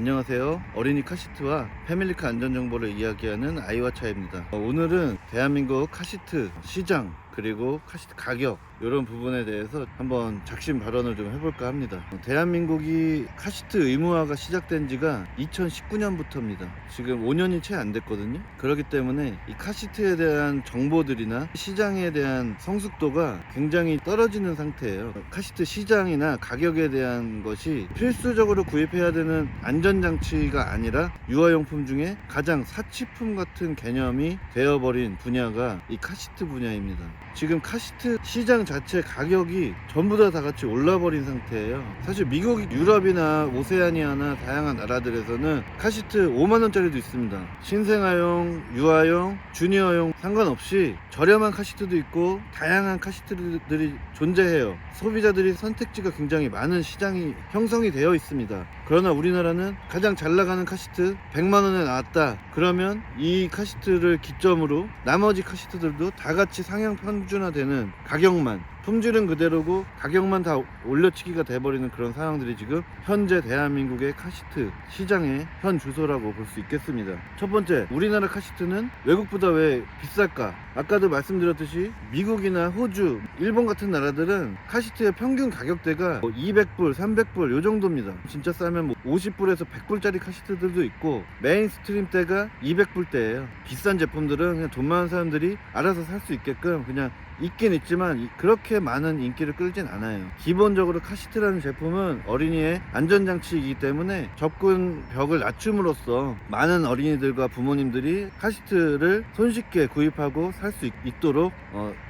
안녕하세요. 어린이 카시트와 패밀리카 안전정보를 이야기하는 아이와차입니다. 오늘은 대한민국 카시트 시장 그리고 카시트 가격 이런 부분에 대해서 한번 작심 발언을 좀 해볼까 합니다. 대한민국이 카시트 의무화가 시작된 지가 2019년부터입니다. 지금 5년이 채 안 됐거든요. 그렇기 때문에 이 카시트에 대한 정보들이나 시장에 대한 성숙도가 굉장히 떨어지는 상태예요. 카시트 시장이나 가격에 대한 것이 필수적으로 구입해야 되는 안전장치가 아니라 유아용품 중에 가장 사치품 같은 개념이 되어버린 분야가 이 카시트 분야입니다. 지금 카시트 시장 자체 가격이 전부 다 같이 올라버린 상태예요. 사실 미국, 유럽이나 오세아니아나 다양한 나라들에서는 카시트 5만원짜리도 있습니다. 신생아용, 유아용, 주니어용 상관없이 저렴한 카시트도 있고 다양한 카시트들이 존재해요. 소비자들이 선택지가 굉장히 많은 시장이 형성이 되어 있습니다. 그러나 우리나라는 가장 잘 나가는 카시트 100만원에 나왔다 그러면 이 카시트를 기점으로 나머지 카시트들도 다 같이 상향 평준화되는 가격만, 품질은 그대로고 가격만 다 올려치기가 돼버리는 그런 상황들이 지금 현재 대한민국의 카시트 시장의 현 주소라고 볼 수 있겠습니다. 첫 번째, 우리나라 카시트는 외국보다 왜 비쌀까? 아까도 말씀드렸듯이 미국이나 호주, 일본 같은 나라들은 카시트의 평균 가격대가 200불, 300불 요 정도입니다. 진짜 싸면 50불에서 100불짜리 카시트들도 있고 메인스트림대가 200불대예요. 비싼 제품들은 그냥 돈 많은 사람들이 알아서 살 수 있게끔 그냥 있긴 있지만 그렇게 많은 인기를 끌진 않아요. 기본적으로 카시트라는 제품은 어린이의 안전장치이기 때문에 접근 벽을 낮춤으로써 많은 어린이들과 부모님들이 카시트를 손쉽게 구입하고 살 수 있도록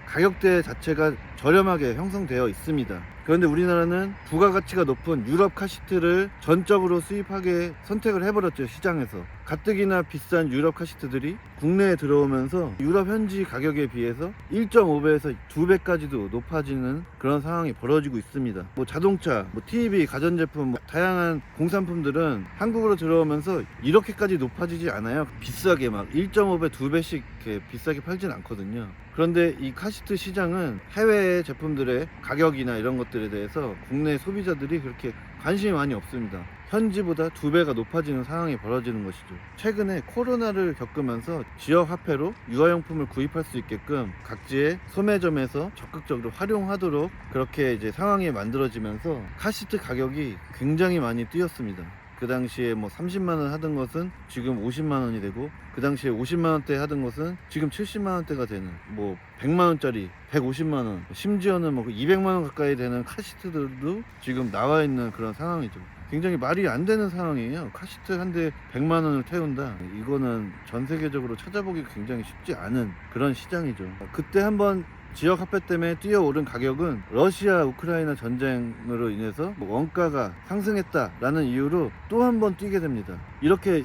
가격대 자체가 저렴하게 형성되어 있습니다. 그런데 우리나라는 부가가치가 높은 유럽 카시트를 전적으로 수입하게 선택을 해버렸죠. 시장에서 가뜩이나 비싼 유럽 카시트들이 국내에 들어오면서 유럽 현지 가격에 비해서 1.5배에서 2배까지도 높아지는 그런 상황이 벌어지고 있습니다. 자동차, TV, 가전제품, 다양한 공산품들은 한국으로 들어오면서 이렇게까지 높아지지 않아요. 비싸게 막 1.5배, 2배씩 이렇게 비싸게 팔진 않거든요. 그런데 이 카시트 시장은 해외 제품들의 가격이나 이런 것들에 대해서 국내 소비자들이 그렇게 관심이 많이 없습니다. 현지보다 2배가 높아지는 상황이 벌어지는 것이죠. 최근에 코로나를 겪으면서 지역 화폐로 유아용품을 구입할 수 있게끔 각지의 소매점에서 적극적으로 활용하도록 그렇게 이제 상황이 만들어지면서 카시트 가격이 굉장히 많이 뛰었습니다. 그 당시에 30만원 하던 것은 지금 50만원이 되고 그 당시에 50만원대 하던 것은 지금 70만원대가 되는 100만원짜리 150만원 심지어는 200만원 가까이 되는 카시트들도 지금 나와 있는 그런 상황이죠. 굉장히 말이 안 되는 상황이에요. 카시트 한 대 100만원을 태운다. 이거는 전 세계적으로 찾아보기 굉장히 쉽지 않은 그런 시장이죠. 그때 한번 지역 화폐 때문에 뛰어오른 가격은 러시아 우크라이나 전쟁으로 인해서 원가가 상승했다라는 이유로 또 한 번 뛰게 됩니다. 이렇게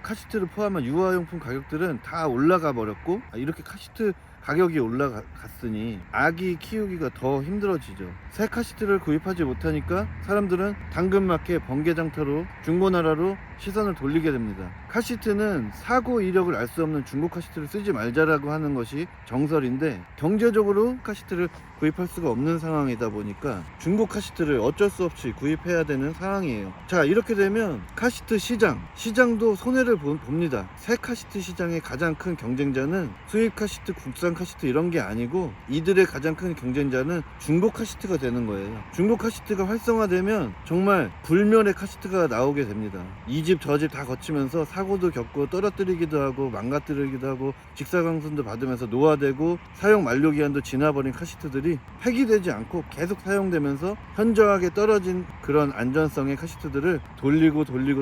카시트를 포함한 유아용품 가격들은 다 올라가 버렸고 이렇게 카시트 가격이 올라갔으니 아기 키우기가 더 힘들어지죠. 새 카시트를 구입하지 못하니까 사람들은 당근마켓, 번개장터로 중고나라로 시선을 돌리게 됩니다. 카시트는 사고 이력을 알 수 없는 중고 카시트를 쓰지 말자라고 하는 것이 정설인데 경제적으로 카시트를 구입할 수가 없는 상황이다 보니까 중고 카시트를 어쩔 수 없이 구입해야 되는 상황이에요. 자, 이렇게 되면 카시트 시장도 손해를 봅니다. 새 카시트 시장의 가장 큰 경쟁자는 수입 카시트, 국산 카시트 이런 게 아니고 이들의 가장 큰 경쟁자는 중고 카시트가 되는 거예요. 중고 카시트가 활성화되면 정말 불멸의 카시트가 나오게 됩니다. 이 집 저 집 다 거치면서 사고도 겪고 떨어뜨리기도 하고 망가뜨리기도 하고 직사광선도 받으면서 노화되고 사용 만료기한도 지나버린 카시트들이 폐기되지 않고 계속 사용되면서 현저하게 떨어진 그런 안전성의 카시트들을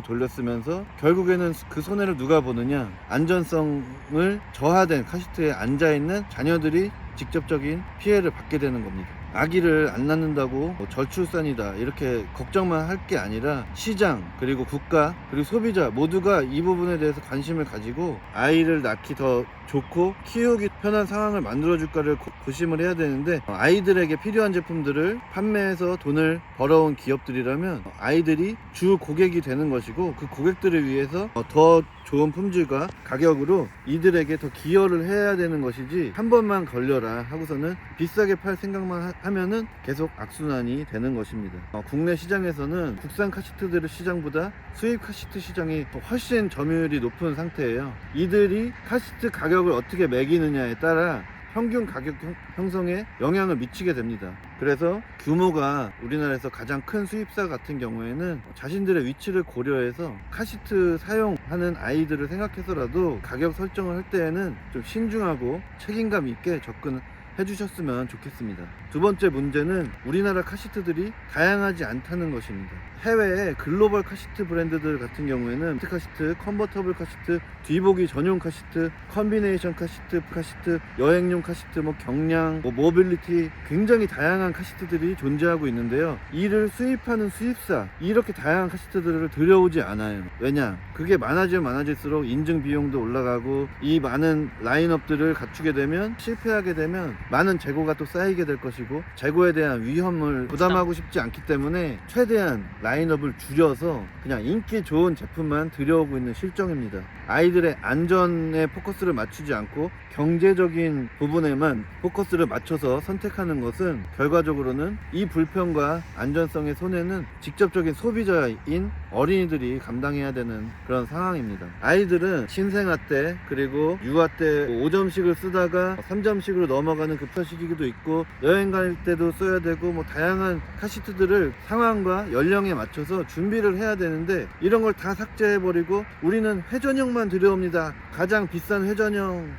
돌렸으면서 결국에는 그 손해를 누가 보느냐, 안전성을 저하된 카시트에 앉아있는 자녀들이 직접적인 피해를 받게 되는 겁니다. 아기를 안 낳는다고 절출산이다 이렇게 걱정만 할 게 아니라 시장 그리고 국가 그리고 소비자 모두가 이 부분에 대해서 관심을 가지고 아이를 낳기 더 좋고 키우기 편한 상황을 만들어줄까를 고심을 해야 되는데 아이들에게 필요한 제품들을 판매해서 돈을 벌어온 기업들이라면 아이들이 주 고객이 되는 것이고 그 고객들을 위해서 더 좋은 품질과 가격으로 이들에게 더 기여를 해야 되는 것이지 한 번만 걸려라 하고서는 비싸게 팔 생각만 하면은 계속 악순환이 되는 것입니다. 국내 시장에서는 국산 카시트들 시장보다 수입 카시트 시장이 훨씬 점유율이 높은 상태예요. 이들이 카시트 가격을 어떻게 매기느냐에 따라 평균 가격 형성에 영향을 미치게 됩니다. 그래서 규모가 우리나라에서 가장 큰 수입사 같은 경우에는 자신들의 위치를 고려해서 카시트 사용하는 아이들을 생각해서라도 가격 설정을 할 때에는 좀 신중하고 책임감 있게 접근해 주셨으면 좋겠습니다. 두 번째 문제는 우리나라 카시트들이 다양하지 않다는 것입니다. 해외의 글로벌 카시트 브랜드들 같은 경우에는 카시트, 컨버터블 카시트, 뒤보기 전용 카시트, 컨비네이션 카시트, 여행용 카시트, 경량, 모빌리티 굉장히 다양한 카시트들이 존재하고 있는데요. 이를 수입하는 수입사 이렇게 다양한 카시트들을 들여오지 않아요. 왜냐? 그게 많아지면 많아질수록 인증 비용도 올라가고 이 많은 라인업들을 갖추게 되면 실패하게 되면 많은 재고가 또 쌓이게 될 것이고 재고에 대한 위험을 부담하고 싶지 않기 때문에 최대한 라인업을 줄여서 그냥 인기 좋은 제품만 들여오고 있는 실정입니다. 아이들의 안전에 포커스를 맞추지 않고 경제적인 부분에만 포커스를 맞춰서 선택하는 것은 결과적으로는 이 불편과 안전성의 손해는 직접적인 소비자인 어린이들이 감당해야 되는 그런 상황입니다. 아이들은 신생아 때 그리고 유아 때 5점씩을 쓰다가 3점씩으로 넘어가는 급한 시기도 있고 여행 갈 때도 써야 되고 다양한 카시트들을 상황과 연령에 맞춰서 준비를 해야 되는데 이런 걸 다 삭제해버리고 우리는 회전형만 들여옵니다. 가장 비싼 회전형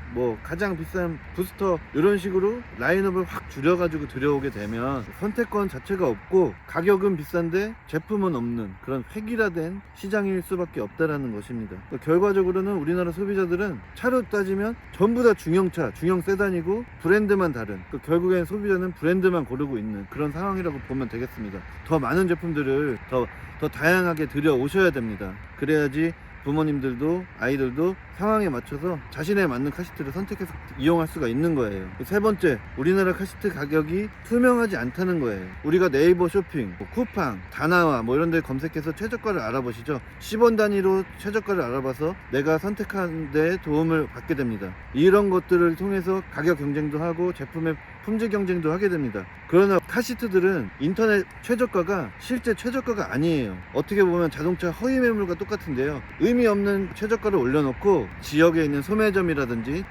가장 비싼 부스터 이런 식으로 라인업을 확 줄여가지고 들여오게 되면 선택권 자체가 없고 가격은 비싼데 제품은 없는 그런 획일화된 시장일 수밖에 없다라는 것입니다. 결과적으로는 우리나라 소비자들은 차로 따지면 전부 다 중형차, 중형 세단이고 브랜드만 다른 결국엔 소비자는 브랜드만 고르고 있는 그런 상황이라고 보면 되겠습니다. 더 많은 제품들을 더 다양하게 들여오셔야 됩니다. 그래야지 부모님들도 아이들도 상황에 맞춰서 자신에 맞는 카시트를 선택해서 이용할 수가 있는 거예요. 세 번째, 우리나라 카시트 가격이 투명하지 않다는 거예요. 우리가 네이버 쇼핑, 쿠팡, 다나와 이런 데 검색해서 최저가를 알아보시죠. 10원 단위로 최저가를 알아봐서 내가 선택하는 데 도움을 받게 됩니다. 이런 것들을 통해서 가격 경쟁도 하고 제품의 품질 경쟁도 하게 됩니다. 그러나 카시트들은 인터넷 최저가가 실제 최저가가 아니에요. 어떻게 보면 자동차 허위 매물과 똑같은데요. 의미 없는 최저가를 올려놓고 지역에 있는 소매점이라든지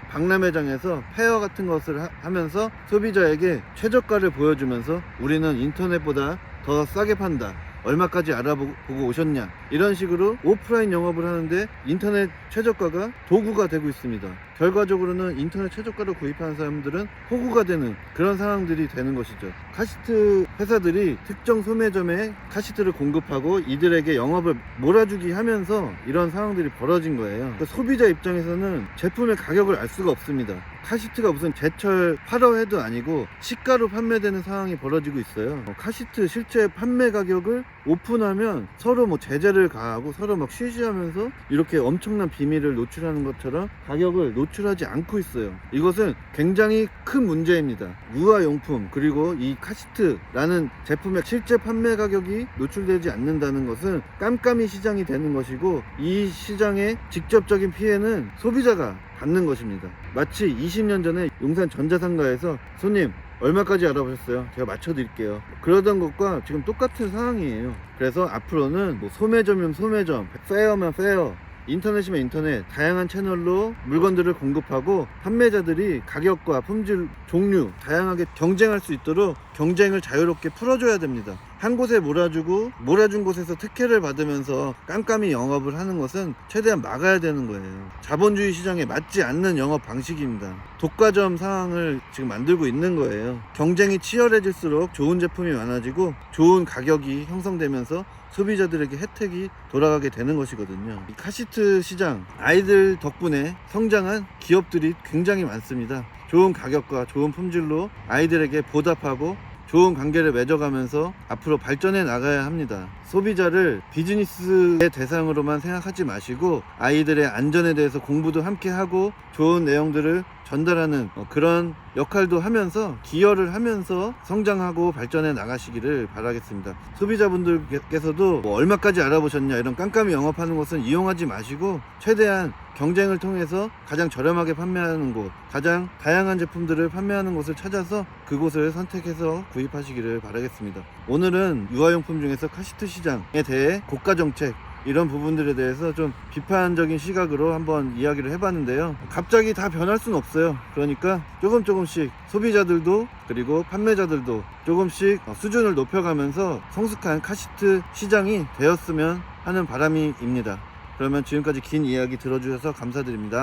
박람회장에서 페어 같은 것을 하면서 소비자에게 최저가를 보여주면서 우리는 인터넷보다 더 싸게 판다. 얼마까지 알아보고 오셨냐 이런 식으로 오프라인 영업을 하는데 인터넷 최저가가 도구가 되고 있습니다. 결과적으로는 인터넷 최저가로 구입하는 사람들은 호구가 되는 그런 상황들이 되는 것이죠. 카시트 회사들이 특정 소매점에 카시트를 공급하고 이들에게 영업을 몰아주기 하면서 이런 상황들이 벌어진 거예요. 그러니까 소비자 입장에서는 제품의 가격을 알 수가 없습니다. 카시트가 무슨 제철 8월해도 아니고 시가로 판매되는 상황이 벌어지고 있어요. 카시트 실제 판매 가격을 오픈하면 서로 제재를 가하고 서로 쉬쉬하면서 이렇게 엄청난 비밀을 노출하는 것처럼 가격을 노출하지 않고 있어요. 이것은 굉장히 큰 문제입니다. 유아용품 그리고 이 카시트라는 제품의 실제 판매 가격이 노출되지 않는다는 것은 깜깜이 시장이 되는 것이고 이 시장의 직접적인 피해는 소비자가 받는 것입니다. 마치 20년 전에 용산 전자상가에서 손님 얼마까지 알아보셨어요? 제가 맞춰드릴게요. 그러던 것과 지금 똑같은 상황이에요. 그래서 앞으로는 소매점이면 소매점, 페어면 페어, 인터넷이면 인터넷 다양한 채널로 물건들을 공급하고 판매자들이 가격과 품질, 종류 다양하게 경쟁할 수 있도록 경쟁을 자유롭게 풀어줘야 됩니다. 한 곳에 몰아준 곳에서 특혜를 받으면서 깜깜이 영업을 하는 것은 최대한 막아야 되는 거예요. 자본주의 시장에 맞지 않는 영업 방식입니다. 독과점 상황을 지금 만들고 있는 거예요. 경쟁이 치열해질수록 좋은 제품이 많아지고 좋은 가격이 형성되면서 소비자들에게 혜택이 돌아가게 되는 것이거든요. 이 카시트 시장, 아이들 덕분에 성장한 기업들이 굉장히 많습니다. 좋은 가격과 좋은 품질로 아이들에게 보답하고 좋은 관계를 맺어가면서 앞으로 발전해 나가야 합니다. 소비자를 비즈니스의 대상으로만 생각하지 마시고 아이들의 안전에 대해서 공부도 함께 하고 좋은 내용들을 전달하는 그런 역할도 하면서 기여를 하면서 성장하고 발전해 나가시기를 바라겠습니다. 소비자분들께서도 뭐 얼마까지 알아보셨냐 이런 깜깜이 영업하는 곳은 이용하지 마시고 최대한 경쟁을 통해서 가장 저렴하게 판매하는 곳, 가장 다양한 제품들을 판매하는 곳을 찾아서 그곳을 선택해서 구입하시기를 바라겠습니다. 오늘은 유아용품 중에서 카시트 시장에 대해 고가 정책 이런 부분들에 대해서 좀 비판적인 시각으로 한번 이야기를 해봤는데요. 갑자기 다 변할 수는 없어요. 그러니까 조금씩 소비자들도 그리고 판매자들도 조금씩 수준을 높여가면서 성숙한 카시트 시장이 되었으면 하는 바람입니다. 그러면 지금까지 긴 이야기 들어주셔서 감사드립니다.